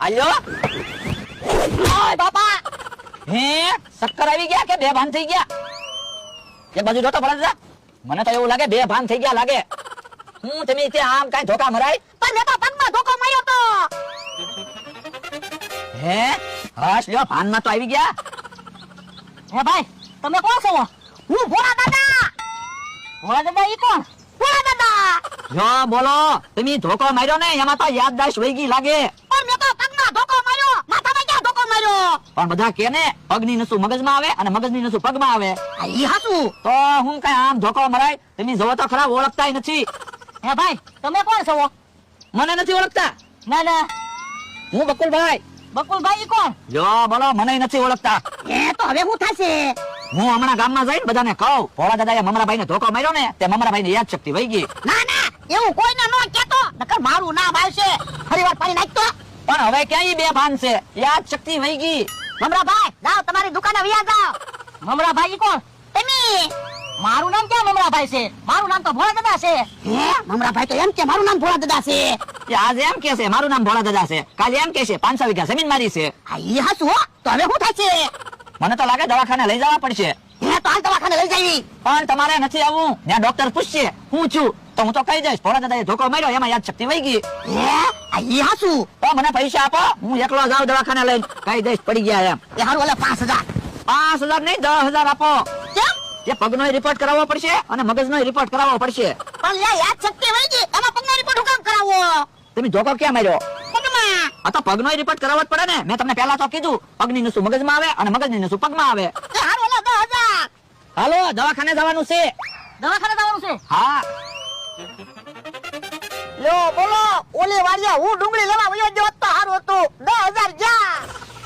હાલ્યો ઓય બાપા હે ચક્કર આવી ગયા કે બે ભાન થઈ ગયા એક બાજુ જોતો પડે મને તો એવું લાગે બે ભાન થઈ ગયા લાગે હું તમે ત્યાં આમ કાઈ ધોકા મરાય પણ મેં તો પગમાં ધોકો માર્યો તો હે હાશ લ્યો ભાનમાં તો આવી ગયા હે ભાઈ તમે કોણ છો હું ભોળા દાદા ઈ કોણ ભોળા દાદા જો બોલો તમે ધોકો માર્યો ને એમાં તો યાદદાસ્ત વહી ગઈ લાગે પણ મેં તો પગમાં ધોકો માર્યો માથામાં ક્યાં ધોકો માર્યો પણ બધા કે ને પગની નસું મગજમાં આવે અને મગજની નસું પગમાં આવે ઈ હાસું તો હું કઈ આમ ધોકો મરાય તમે જોવો તો ખરા ઓળખતાય નથી હે ભાઈ તમે કોણ છો મને નથી ઓળખતા ના ના હું બકુલભાઈ બકુલભાઈ ઈ કોણ જો બોલો મને નથી ઓળખતા એ તો હવે શું થશે હું હમણાં ગામમાં જઈને બધાને કહું ભોળા દાદાએ મમરાભાઈને ધોકો માર્યો ને તે મમરાભાઈને યાદ શક્તિ વહી ગઈ ના ના એવું કોઈને નો કહેતો નકર મારું નામ આવશે ફરીવાર પાણી નાખતો પણ હવે ક્યાંય બે ભાન છે યાદ શક્તિ વહી ગઈ મમરાભાઈ જાઓ તમારી દુકાને વયા જાઓ મમરાભાઈ ઈ કોણ તમે મારું નામ ક્યાં મમરાભાઈ છે મારું નામ તો ભોળા દાદા છે હે મમરાભાઈ તો એમ કે મારું નામ ભોળા દાદા છે એ આજે એમ કે છે મારું નામ ભોળા દાદા છે કાલે એમ કે છે 500 વીઘા જમીન મારી છે આ ઈ હાસુ હો તો હવે શું થશે મને તો લાગે દવાખાને લઈ જવા પડશે હે તો હાલ દવાખાને લઈ જવી પણ તમારે નથી આવવું ત્યાં ડોક્ટર પૂછશે હું છું તો હું તો કહી દઈશ ભોળા દાદાએ ધોકો માર્યો એમાં યાદ શક્તિ વહી ગઈ હે આ ઈ હાસુ તો મને પૈસા આપો હું એકલો જાઉં દવાખાને લઈને કહી દઈશ પડી ગયા એમ એ હારું ઓલા 5000 5000 નહીં 10000 આપો કેમ એ પગનો રિપોર્ટ કરાવવો પડશે અને મગજનો રિપોર્ટ કરાવવો પડશે પણ લે યાદ શક્તિ વહી ગઈ એમાં પગનો રિપોર્ટ હુકામ કરાવો તમે ધોકો ક્યાં માર્યો પગમાં આ તો પગનો રિપોર્ટ કરાવવો જ પડે ને મેં તમને પહેલા તો કીધું પગની નસું મગજમાં આવે અને મગજની નસું પગમાં આવે એ હારું ઓલા 10000 હાલો દવાખાને જવાનું છે દવાખાને જવાનું છે હા લો બોલો ઓલી વાડિયા હું ડુંગળી લેવા વયો ગયો તો હારું હતું 10000 જા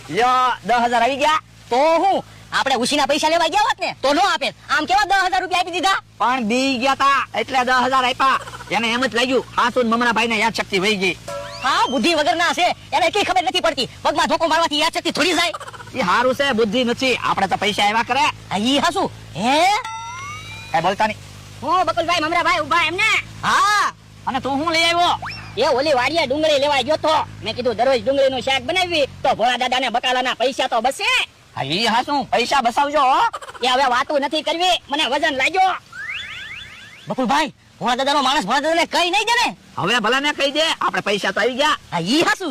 લ્યો 10000 આવી ગયા તો હું આપણે ઉસીના પૈસા લેવા ગયા હોત ને તો નો આપે આમ કેવા 10000 રૂપિયા આપી દીધા પણ બી ગયા તા એટલે 10000 આપ્યા એને એમ જ લાગ્યું હાસુન મમરાભાઈને યાદ શક્તિ વહી ગઈ હા બુદ્ધિ વગરના છે એને કઈ ખબર નથી પડતી પગમાં ધોકો મારવાથી યાદ શક્તિ થોડી જાય એ હારું છે બુદ્ધિ નથી આપણે તો પૈસા આવ્યા કરે આ ઈ હાસુ હે કઈ બોલતા નહીં હું બકુલભાઈ મમરાભાઈ ઉભા એમને હા અને તું શું લઈ આવ્યો એ ઓલી વાડિયા ડુંગળી લેવા ગયો તો મેં કીધું દરરોજ ડુંગળીનું શાક બનાવી તો ભોળા દાદાને બકાલાના પૈસા તો બસે હા ઈ હાસું પૈસા બસાવજો હો એ હવે વાતું નથી કરવી મને વજન લાગ્યો બકુલભાઈ ભોળા દાદાનો માણસ ભોળા દાદાને કઈ નહીં દે ને હવે ભલે ને કહી દે આપણે પૈસા તો આવી ગયા આ ઈ હાસુ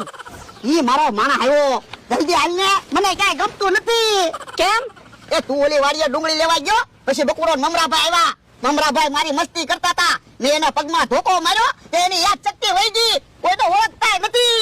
ઈ મારો માણસ આવ્યો જલ્દી હાલ ને મને ક્યાંય ગમતું નથી કેમ એ તું ઓલી વાડિયા ડુંગળી લેવા ગયો પછી બકુરો મમરાભાઈ આવ્યા મમરાભાઈ મારી મસ્તી કરતા હતા મેં એના પગમાં ધોકો માર્યો એની યાદ શક્તિ વહી ગઈ કોઈ તો ઓળખતા નથી